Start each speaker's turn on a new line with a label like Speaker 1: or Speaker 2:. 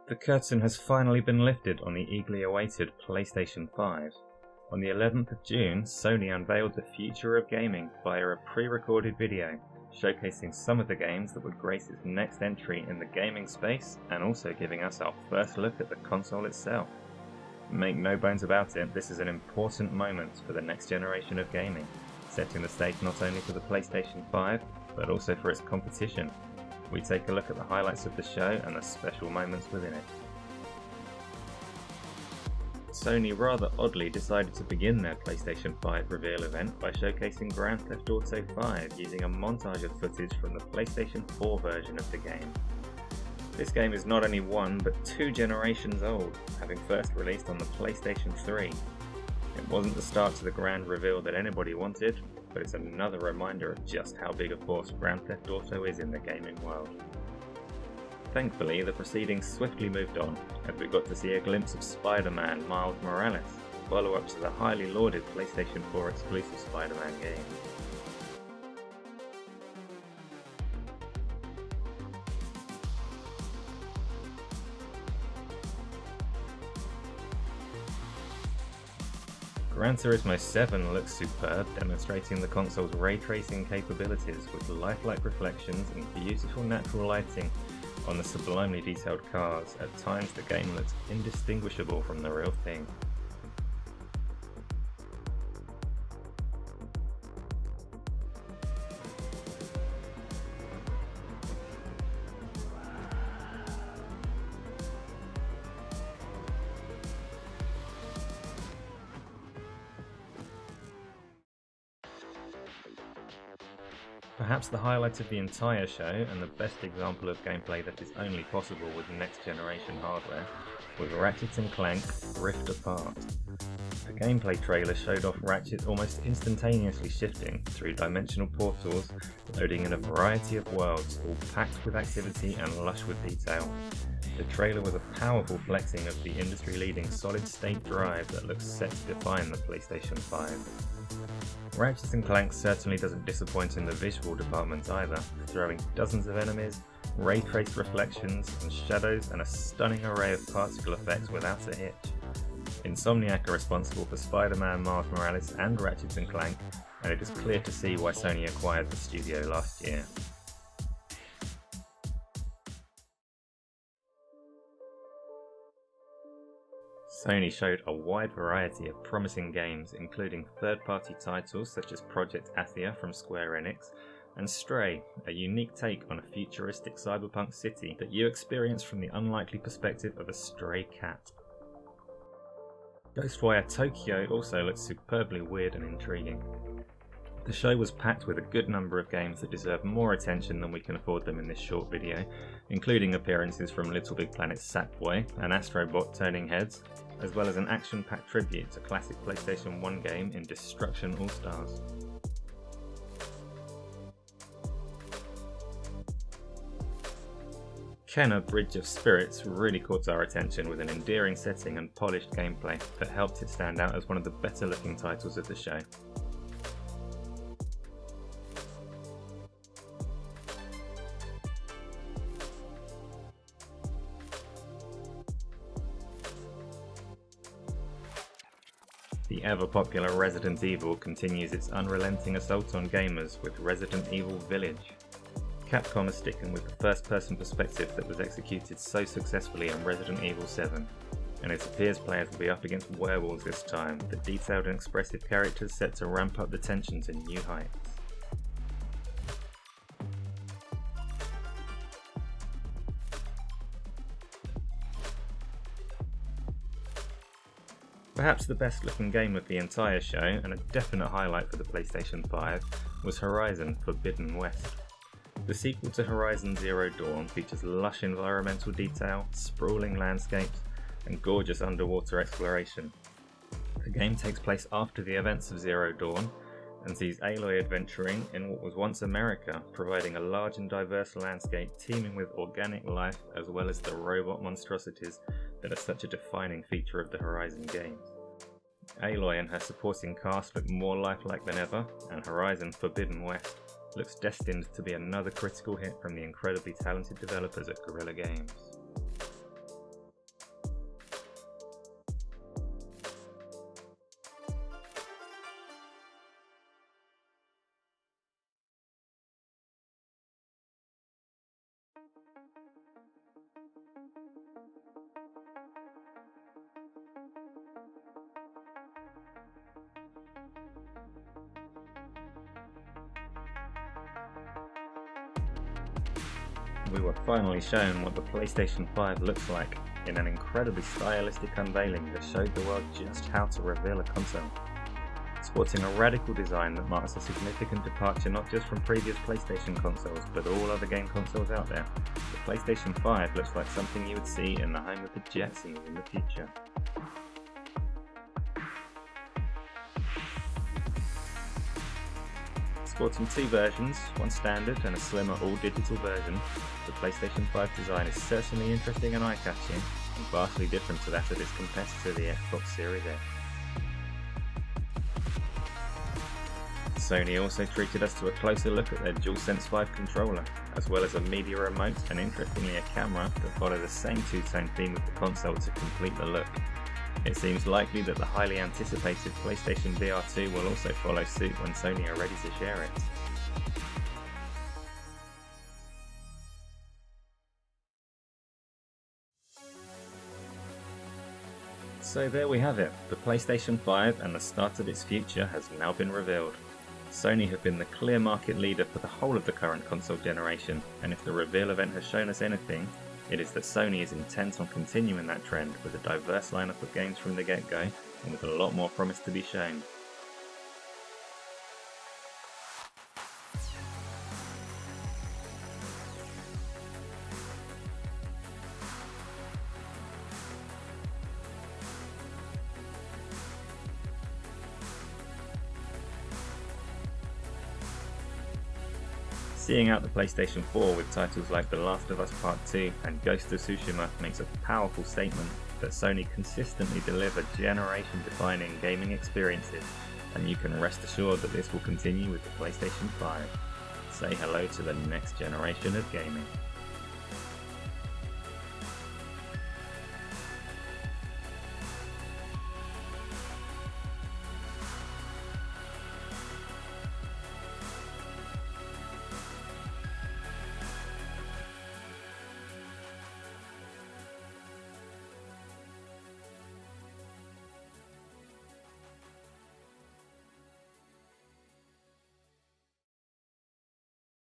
Speaker 1: The curtain has finally been lifted on the eagerly awaited PlayStation 5. On the 11th of June, Sony unveiled the future of gaming via a pre-recorded video, showcasing some of the games that would grace its next entry in the gaming space, and also giving us our first look at the console itself. Make no bones about it, this is an important moment for the next generation of gaming, setting the stage not only for the PlayStation 5, but also for its competition. We take a look at the highlights of the show and the special moments within it. Sony rather oddly decided to begin their PlayStation 5 reveal event by showcasing Grand Theft Auto 5 using a montage of footage from the PlayStation 4 version of the game. This game is not only one but two generations old, having first released on the PlayStation 3. It wasn't the start to the grand reveal that anybody wanted, but it's another reminder of just how big a force Grand Theft Auto is in the gaming world. Thankfully, the proceedings swiftly moved on, as we got to see a glimpse of SpiderMan Miles Morales, follow-up to the highly lauded PlayStation 4 exclusive Spider-Man game. Gran Turismo 7 looks superb, demonstrating the console's ray tracing capabilities with lifelike reflections and beautiful natural lighting on the sublimely detailed cars. At times the game looks indistinguishable from the real thing. Perhaps the highlight of the entire show, and the best example of gameplay that is only possible with next generation hardware, was Ratchet Clank Rift Apart. The gameplay trailer showed off Ratchet almost instantaneously shifting through dimensional portals, loading in a variety of worlds, all packed with activity and lush with detail. The trailer was a powerful flexing of the industry-leading solid-state drive that looks set to define the PlayStation 5. Ratchet & Clank certainly doesn't disappoint in the visual department either, throwing dozens of enemies, ray-traced reflections and shadows, and a stunning array of particle effects without a hitch. Insomniac are responsible for Spider-Man Miles Morales and Ratchet & Clank, and it is clear to see why Sony acquired the studio last year. Sony showed a wide variety of promising games, including third-party titles such as Project Athiya from Square Enix, and Stray, a unique take on a futuristic cyberpunk city that you experience from the unlikely perspective of a stray cat. Ghostwire Tokyo also looks superbly weird and intriguing. The show was packed with a good number of games that deserve more attention than we can afford them in this short video, including appearances from Little Big Planet's Sackboy, an Astrobot turning heads, as well as an action-packed tribute to classic PlayStation 1 game in Destruction All-Stars. Kenna Bridge of Spirits really caught our attention with an endearing setting and polished gameplay that helped it stand out as one of the better looking titles of the show. The ever-popular Resident Evil continues its unrelenting assault on gamers with Resident Evil Village. Capcom is sticking with the first-person perspective that was executed so successfully in Resident Evil 7, and it appears players will be up against werewolves this time, with the detailed and expressive characters set to ramp up the tension to new heights. Perhaps the best looking game of the entire show, and a definite highlight for the PlayStation 5, was Horizon Forbidden West. The sequel to Horizon Zero Dawn features lush environmental detail, sprawling landscapes, and gorgeous underwater exploration. The game takes place after the events of Zero Dawn, and sees Aloy adventuring in what was once America, providing a large and diverse landscape teeming with organic life as well as the robot monstrosities that are such a defining feature of the Horizon games. Aloy and her supporting cast look more lifelike than ever, and Horizon Forbidden West looks destined to be another critical hit from the incredibly talented developers at Guerrilla Games. We were finally shown what the PlayStation 5 looks like in an incredibly stylistic unveiling that showed the world just how to reveal a console. Sporting a radical design that marks a significant departure not just from previous PlayStation consoles, but all other game consoles out there, the PlayStation 5 looks like something you would see in the home of the Jetsons in the future. Sporting two versions, one standard and a slimmer all-digital version, the PlayStation 5 design is certainly interesting and eye-catching, and vastly different to that of its competitor, the Xbox Series X. Sony also treated us to a closer look at their DualSense 5 controller, as well as a media remote and interestingly a camera that follow the same two-tone theme of the console to complete the look. It seems likely that the highly anticipated PlayStation VR 2 will also follow suit when Sony are ready to share it. So there we have it, the PlayStation 5 and the start of its future has now been revealed. Sony have been the clear market leader for the whole of the current console generation, and if the reveal event has shown us anything, it is that Sony is intent on continuing that trend with a diverse lineup of games from the get-go, and with a lot more promise to be shown. Seeing out the PlayStation 4 with titles like The Last of Us Part 2 and Ghost of Tsushima makes a powerful statement that Sony consistently deliver generation-defining gaming experiences, and you can rest assured that this will continue with the PlayStation 5. Say hello to the next generation of gaming.